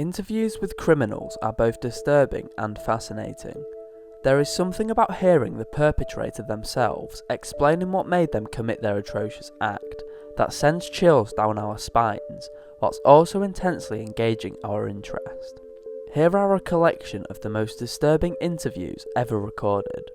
Interviews with criminals are both disturbing and fascinating. There is something about hearing the perpetrator themselves explaining what made them commit their atrocious act that sends chills down our spines, whilst also intensely engaging our interest. Here are a collection of the most disturbing interviews ever recorded.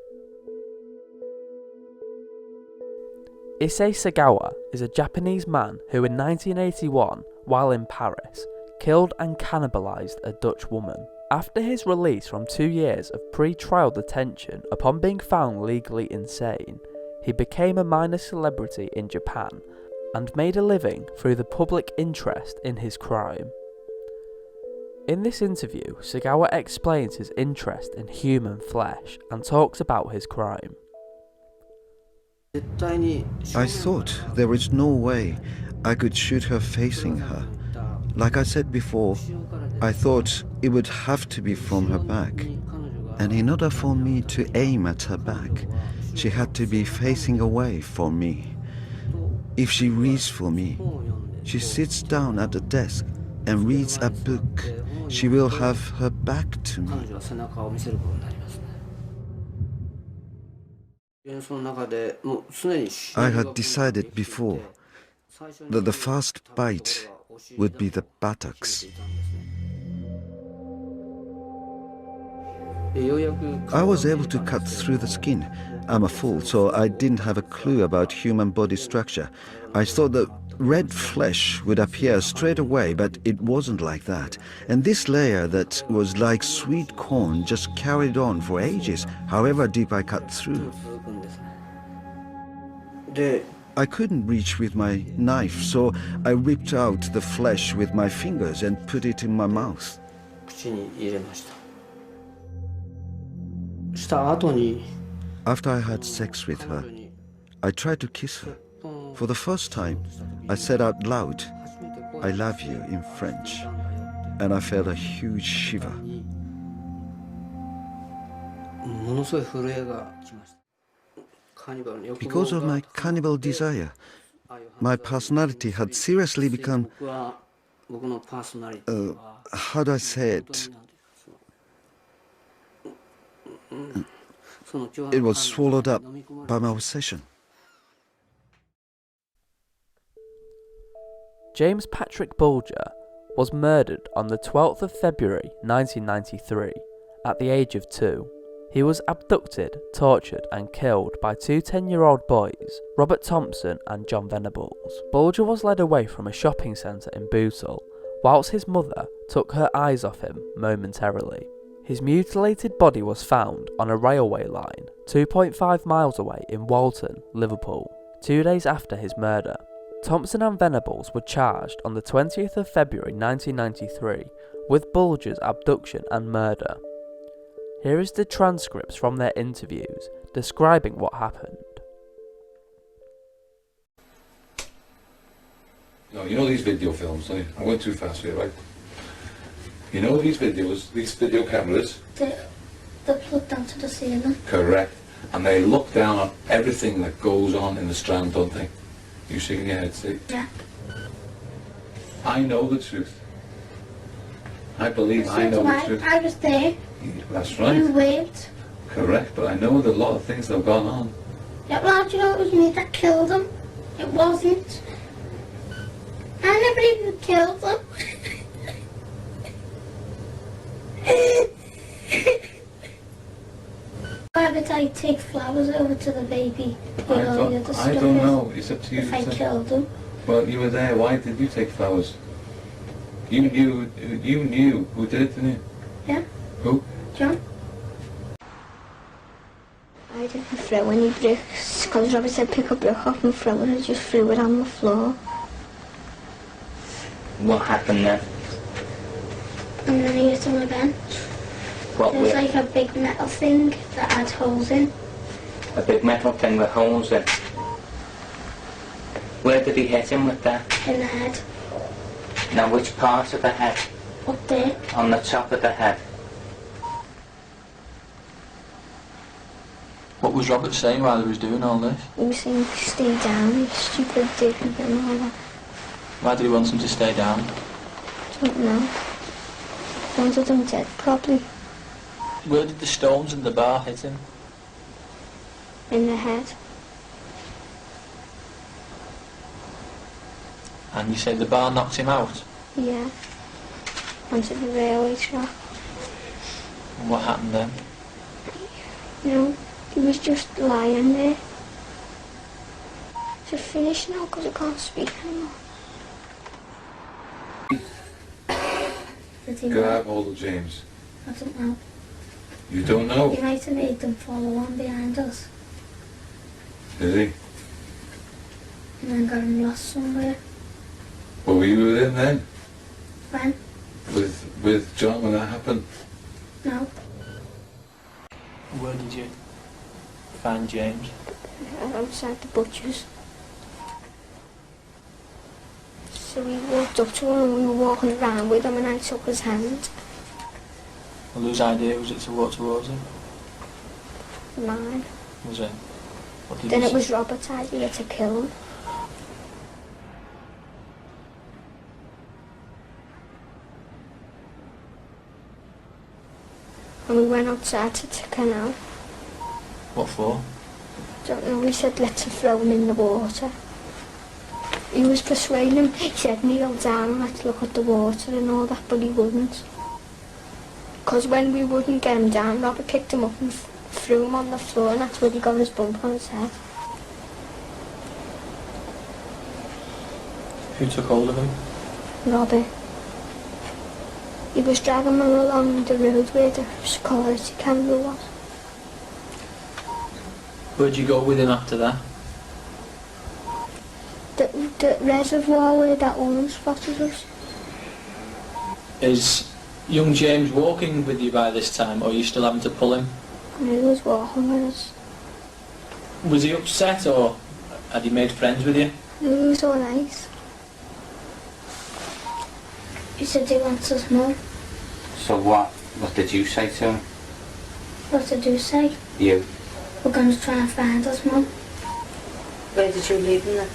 Issei Sagawa is a Japanese man who in 1981, while in Paris, killed and cannibalised a Dutch woman. After his release from 2 years of pre-trial detention upon being found legally insane, he became a minor celebrity in Japan and made a living through the public interest in his crime. In this interview, Sagawa explains his interest in human flesh and talks about his crime. I thought there is no way I could shoot her facing her. Like I said before, I thought it would have to be from her back. And in order for me to aim at her back, she had to be facing away from me. If she reads for me, she sits down at the desk and reads a book, she will have her back to me. I had decided before that the first bite would be the buttocks. I was able to cut through the skin. I'm a fool, so I didn't have a clue about human body structure. I thought that red flesh would appear straight away, but it wasn't like that. And this layer that was like sweet corn just carried on for ages, however deep I cut through. I couldn't reach with my knife, so I ripped out the flesh with my fingers and put it in my mouth. After I had sex with her, I tried to kiss her. For the first time, I said out loud, "I love you" in French, and I felt a huge shiver. Because of my cannibal desire, my personality had seriously become, how do I say it? It was swallowed up by my obsession. James Patrick Bulger was murdered on the 12th of February 1993 at the age of 2. He was abducted, tortured and killed by two 10-year-old boys, Robert Thompson and John Venables. Bulger was led away from a shopping centre in Bootle, whilst his mother took her eyes off him momentarily. His mutilated body was found on a railway line 2.5 miles away in Walton, Liverpool, 2 days after his murder. Thompson and Venables were charged on the 20th of February 1993 with Bulger's abduction and murder. Here is the transcripts from their interviews describing what happened. No, you know these video films, don't you? I went too fast for you, right? You know these videos, these video cameras? They're plugged down to the ceiling. Correct. And they look down on everything that goes on in the Strand, don't they? You shaking your head, see? Yeah. I know the truth. I believe I know the truth. I was there. That's right. You waved. Correct, but I know that a lot of things that have gone on. Yeah, well, do you know it was me that killed him? It wasn't. I never even killed him. Why would I take flowers over to the baby? I don't know. It's up to you. If I killed him. Well, you were there. Why did you take flowers? You knew who did it, didn't you? Yeah. Who? John. I didn't throw any bricks because Robbie said pick up brick off and throw it. I just threw it on the floor. What happened then? And then he was on the bench. What There was like a big metal thing that had holes in. A big metal thing with holes in? Where did he hit him with that? In the head. Now which part of the head? Up there. On the top of the head. What was Robert saying while he was doing all this? He was saying stay down, you stupid dick and all that. Why did he want him to stay down? Don't know. wanted him dead, probably. Where did the stones in the bar hit him? In the head. And you say the bar knocked him out? Yeah. Onto the railway track. And what happened then? You know, he was just lying there. Just finished now because I can't speak anymore. Did he Grab hold of James. I don't know. You don't know? He might have made them follow on behind us Did he? and then got him lost somewhere. Well, were you with him then? When? With John when that happened? No. Where did you find James? Outside the butcher's. So we walked up to him and we were walking around with him and I took his hand. Well, whose idea was it to walk towards him? Mine. Was it? What did Then you it say? was Robert's idea to kill him. And we went outside to the canal. What for? Don't know, we said let's throw him in the water. He was persuading him, he said kneel down and let's look at the water and all that, but he wouldn't. Because when we wouldn't get him down, Robert picked him up and threw him on the floor and that's where he got his bump on his head. Who took hold of him? Robert. He was dragging him along the road where the security camera was. Where'd you go with him after that? The reservoir where that woman spotted us. Is young James walking with you by this time, or are you still having to pull him? And he was walking with us. Was he upset, or had he made friends with you? He was all nice. He said he wants us more. So what did you say to him? What did you say? You? We're going to try and find us, Mum. Where did you leave him then?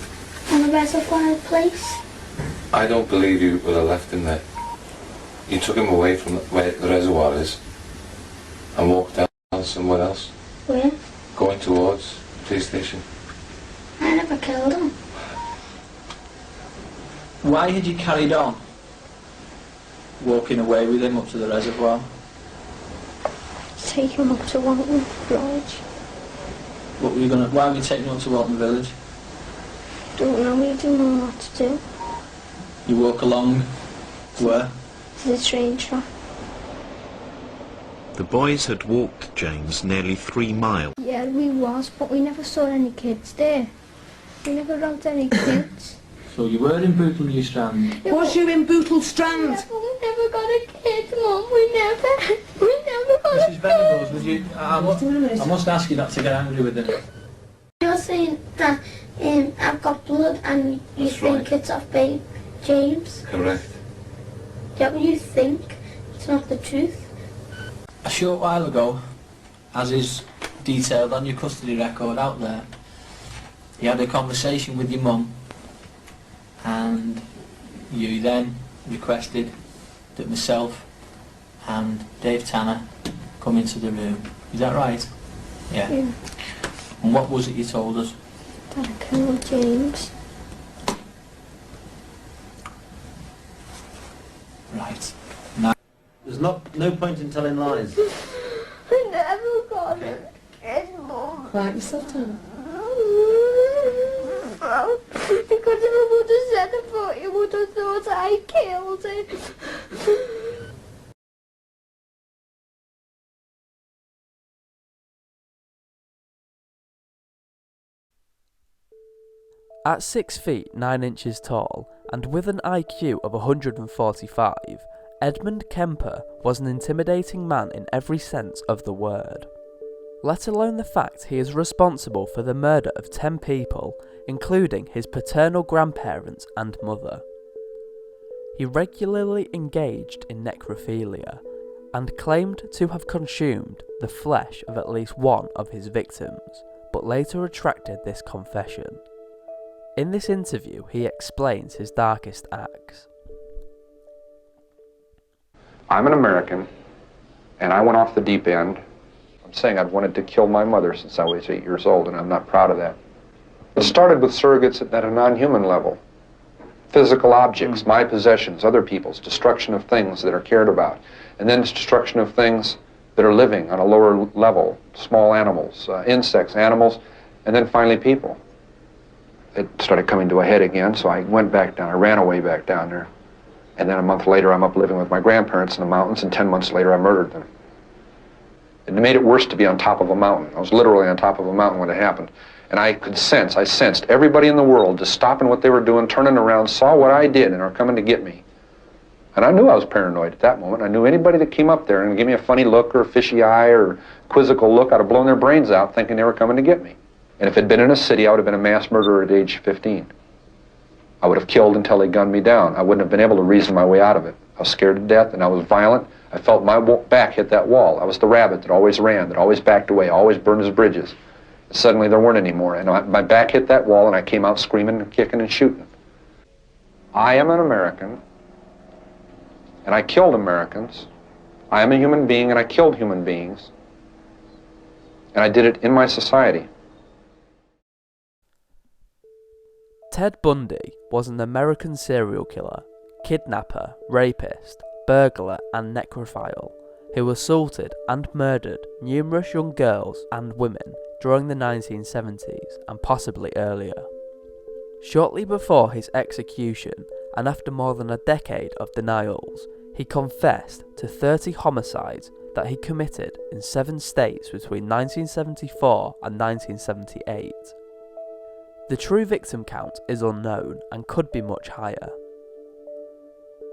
On a reservoir place. I don't believe you would have left him there. You took him away from where the reservoir is and walked down somewhere else, Where? going towards the police station. I never killed him. Why had you carried on walking away with him up to the reservoir? Take him up to Walton Village. What were you gonna? Why were you taking him up to Walton Village? Don't know, we didn't know what to do. You walk along where? To the train track. The boys had walked James nearly 3 miles. Yeah, we was, but we never saw any kids there. We never rode any kids. So you were in Bootle New Strand. Was you in Bootle Strand? Yeah, but we never got a kid, Mum. We never got Mrs. a kid. Venables, would you? I must ask you not to get angry with him. You're saying that I've got blood and you That's think right. it's off babe James? Correct. Yeah, but you think it's not the truth. A short while ago, as is detailed on your custody record out there, you had a conversation with your mum and you then requested that myself and Dave Tanner come into the room. Is that right? Yeah. Yeah. And what was it you told us? That I killed James. Right. Now, There's no point in telling lies. I never got a kid, Mum. Quiet yourself down. Because if I would have said about it, you would have thought I killed it. At 6 feet 9 inches tall and with an IQ of 145, Edmund Kemper was an intimidating man in every sense of the word. Let alone the fact he is responsible for the murder of 10 people, including his paternal grandparents and mother. He regularly engaged in necrophilia and claimed to have consumed the flesh of at least one of his victims, but later retracted this confession. In this interview, he explains his darkest acts. I'm an American, and I went off the deep end. I'm saying I've wanted to kill my mother since I was 8 years old, and I'm not proud of that. It started with surrogates at a non-human level. Physical objects, my possessions, other people's, destruction of things that are cared about, and then destruction of things that are living on a lower level, small animals, insects, animals, and then finally people. It started coming to a head again, so I went back down. I ran away back down there. And then a month later, I'm up living with my grandparents in the mountains, and 10 months later, I murdered them. It made it worse to be on top of a mountain. I was literally on top of a mountain when it happened. And I sensed everybody in the world just stopping what they were doing, turning around, saw what I did, and are coming to get me. And I knew I was paranoid at that moment. I knew anybody that came up there and gave me a funny look or a fishy eye or quizzical look, I'd have blown their brains out thinking they were coming to get me. And if it had been in a city, I would have been a mass murderer at age 15. I would have killed until they gunned me down. I wouldn't have been able to reason my way out of it. I was scared to death, and I was violent. I felt my back hit that wall. I was the rabbit that always ran, that always backed away, always burned his bridges. Suddenly there weren't any more, and my back hit that wall, and I came out screaming and kicking and shooting. I am an American, and I killed Americans. I am a human being, and I killed human beings. And I did it in my society. Ted Bundy was an American serial killer, kidnapper, rapist, burglar and necrophile who assaulted and murdered numerous young girls and women during the 1970s and possibly earlier. Shortly before his execution, and after more than a decade of denials, he confessed to 30 homicides that he committed in 7 states between 1974 and 1978. The true victim count is unknown and could be much higher.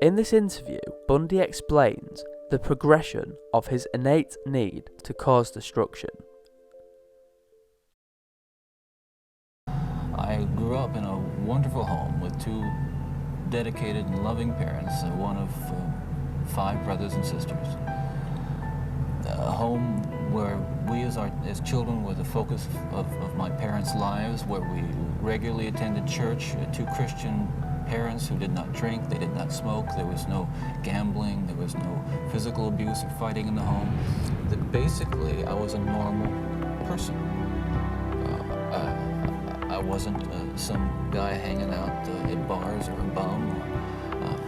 In this interview, Bundy explains the progression of his innate need to cause destruction. I grew up in a wonderful home with 2 dedicated and loving parents, one of 5 brothers and sisters. A home where we as children were the focus of my parents' lives, where we regularly attended church, 2 Christian parents who did not drink, they did not smoke, there was no gambling, there was no physical abuse or fighting in the home. Basically, I was a normal person. I wasn't some guy hanging out at bars or a bum.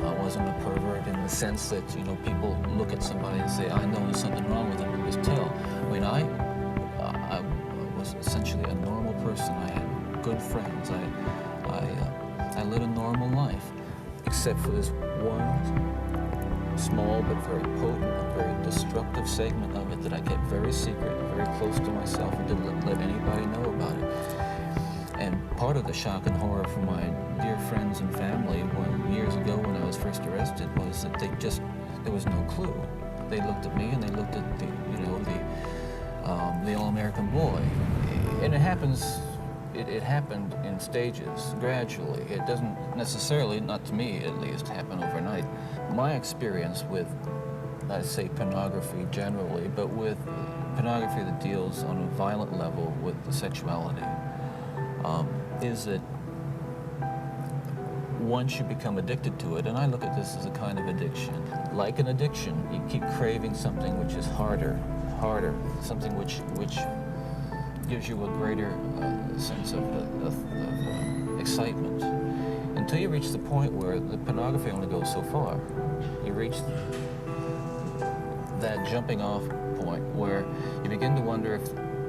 I wasn't a pervert in the sense that, you know, people look at somebody and say, I know there's something wrong with them, and just tell. I mean, I was essentially a normal person. I had good friends. I led a normal life, except for this one small but very potent and very destructive segment of it that I kept very secret, very close to myself, and didn't let anybody know about it. And part of the shock and horror for my dear friends and family years ago when I was first arrested was that there was no clue. They looked at me and they looked at the all-American boy. And it happened in stages, gradually. It doesn't necessarily, not to me at least, happen overnight. My experience with, I'd say pornography generally, but with pornography that deals on a violent level with the sexuality, is that once you become addicted to it, and I look at this as a kind of addiction, like an addiction, you keep craving something which is harder, something which gives you a greater sense of excitement, until you reach the point where the pornography only goes so far. You reach that jumping off point where you begin to wonder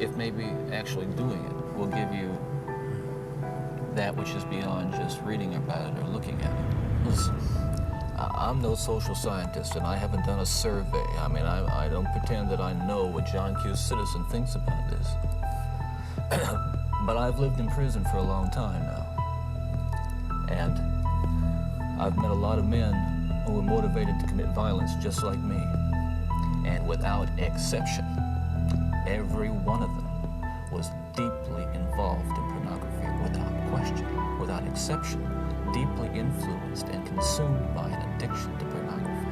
if maybe actually doing it will give you that which is beyond just reading about it or looking at it. Listen, I'm no social scientist, and I haven't done a survey. I mean, I don't pretend that I know what John Q. Citizen thinks about this. But I've lived in prison for a long time now. And I've met a lot of men who were motivated to commit violence just like me. And without exception, every one of them was deeply involved in pornography, without question, without exception, deeply influenced and consumed by an addiction to pornography.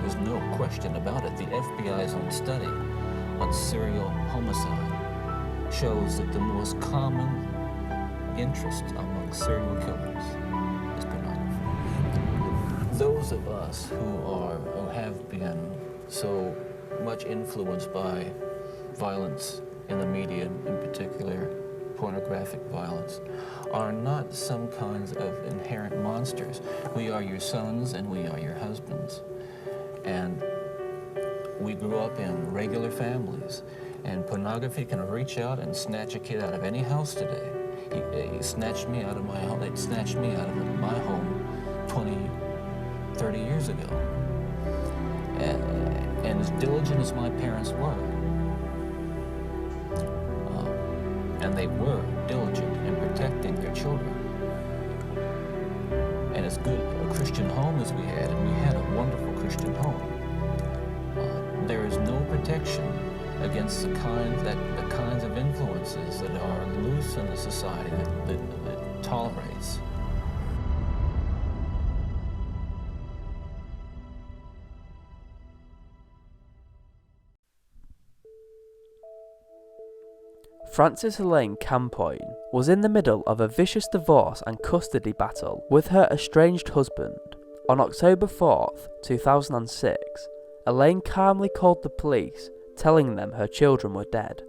There's no question about it. The FBI's own study on serial homicide shows that the most common interest among serial killers is pornography. those of us who have been so much influenced by violence in the media, in particular pornographic violence, are not some kinds of inherent monsters. We are your sons and we are your husbands. And we grew up in regular families, and pornography can reach out and snatch a kid out of any house today. He snatched me out of my home. They snatched me out of my home 20, 30 years ago. And as diligent as my parents were, and they were diligent in protecting their children, and as good a Christian home as we had, and we had a wonderful Christian home, there is no protection against the kinds of influences that are loose in the society that tolerates. Frances Elaine Campoy was in the middle of a vicious divorce and custody battle with her estranged husband. On October 4th, 2006, Elaine calmly called the police, telling them her children were dead.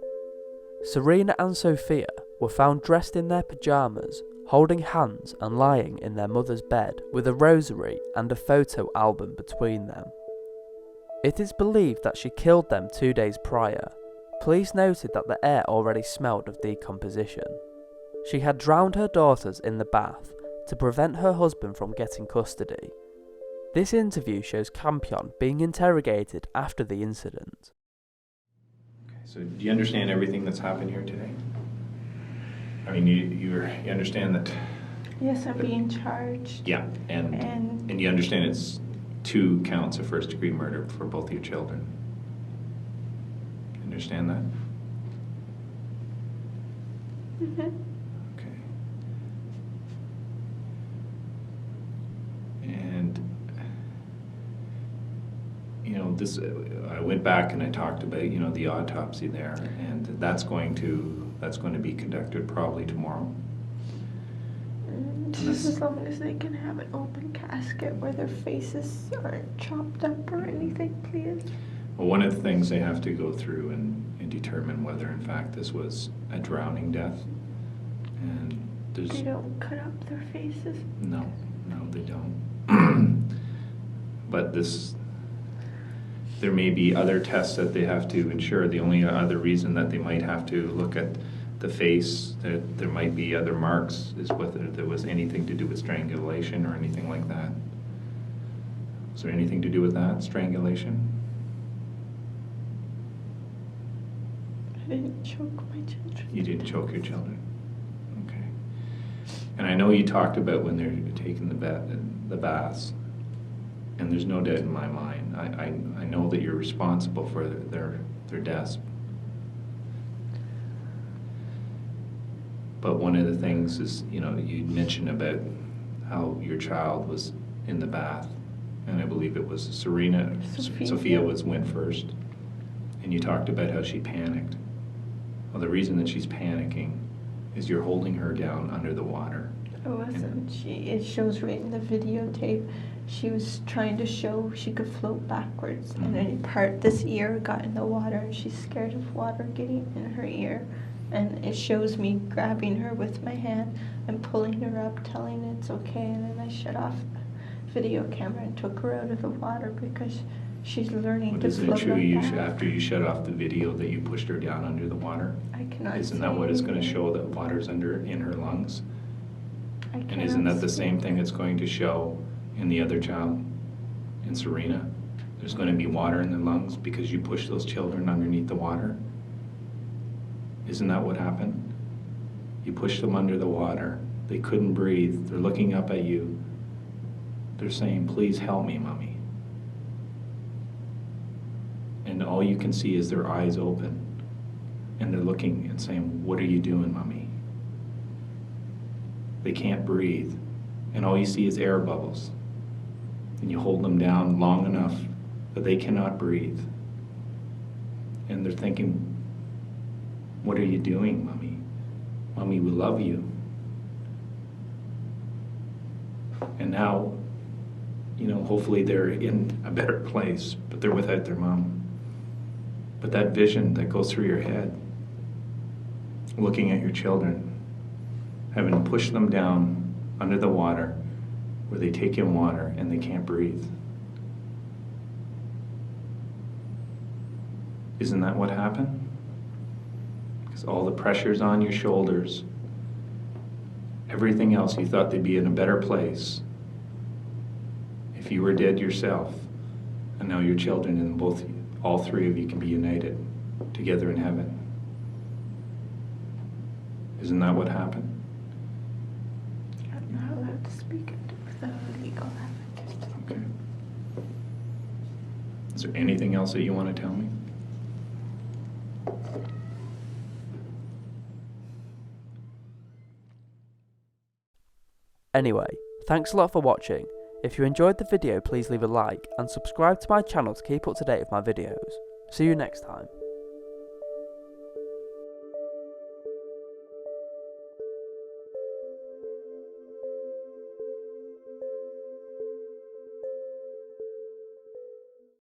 Serena and Sophia were found dressed in their pyjamas, holding hands and lying in their mother's bed with a rosary and a photo album between them. It is believed that she killed them 2 days prior. Police noted that the air already smelled of decomposition. She had drowned her daughters in the bath to prevent her husband from getting custody. This interview shows Campoy being interrogated after the incident. Okay, so do you understand everything that's happened here today? I mean, you understand that... Yes, I'm being charged. Yeah, and you understand it's 2 counts of first-degree murder for both your children. Understand that? Mm-hmm. Okay. And you know, this I went back and I talked about, you know, the autopsy there, and that's going to be conducted probably tomorrow. Just as long as they can have an open casket where their faces aren't chopped up or anything, please. Well, one of the things they have to go through and determine whether, in fact, this was a drowning death. And there's... They don't cut up their faces? No, they don't. But there may be other tests that they have to ensure. The only other reason that they might have to look at the face, that there might be other marks, is whether there was anything to do with strangulation or anything like that. Is there anything to do with that, strangulation? I didn't choke my children. You didn't choke your children. Okay. And I know you talked about when they're taking the baths, and there's no doubt in my mind. I know that you're responsible for their deaths. But one of the things is, you know, you mentioned about how your child was in the bath, and I believe it was Sophia went first, and you talked about how she panicked. Well, the reason that she's panicking is you're holding her down under the water. It wasn't. It shows right in the videotape. She was trying to show she could float backwards, and then this ear got in the water, and she's scared of water getting in her ear. And it shows me grabbing her with my hand and pulling her up, telling her it's okay, and then I shut off the video camera and took her out of the water because she's learning to float. Doesn't it show you after you shut off the video that you pushed her down under the water? I cannot. Isn't that what it's going to show, that water's in her lungs? I cannot. And isn't that the same thing it's going to show in the other child, in Serena? There's going to be water in the lungs because you pushed those children underneath the water. Isn't that what happened? You pushed them under the water. They couldn't breathe. They're looking up at you. They're saying, "Please help me, Mommy." And all you can see is their eyes open. And they're looking and saying, "What are you doing, Mommy?" They can't breathe. And all you see is air bubbles. And you hold them down long enough that they cannot breathe. And they're thinking, "What are you doing, Mommy? Mommy, we love you." And now you know, hopefully they're in a better place, but they're without their mom. But that vision that goes through your head, looking at your children, having to push them down under the water where they take in water and they can't breathe. Isn't that what happened? Because all the pressure's on your shoulders, everything else, you thought they'd be in a better place if you were dead yourself, and now your children and all three of you can be united together in heaven. Isn't that what happened? I'm not allowed to speak it without a legal evidence. Okay. Is there anything else that you want to tell me? Anyway, thanks a lot for watching. If you enjoyed the video, please leave a like and subscribe to my channel to keep up to date with my videos. See you next time.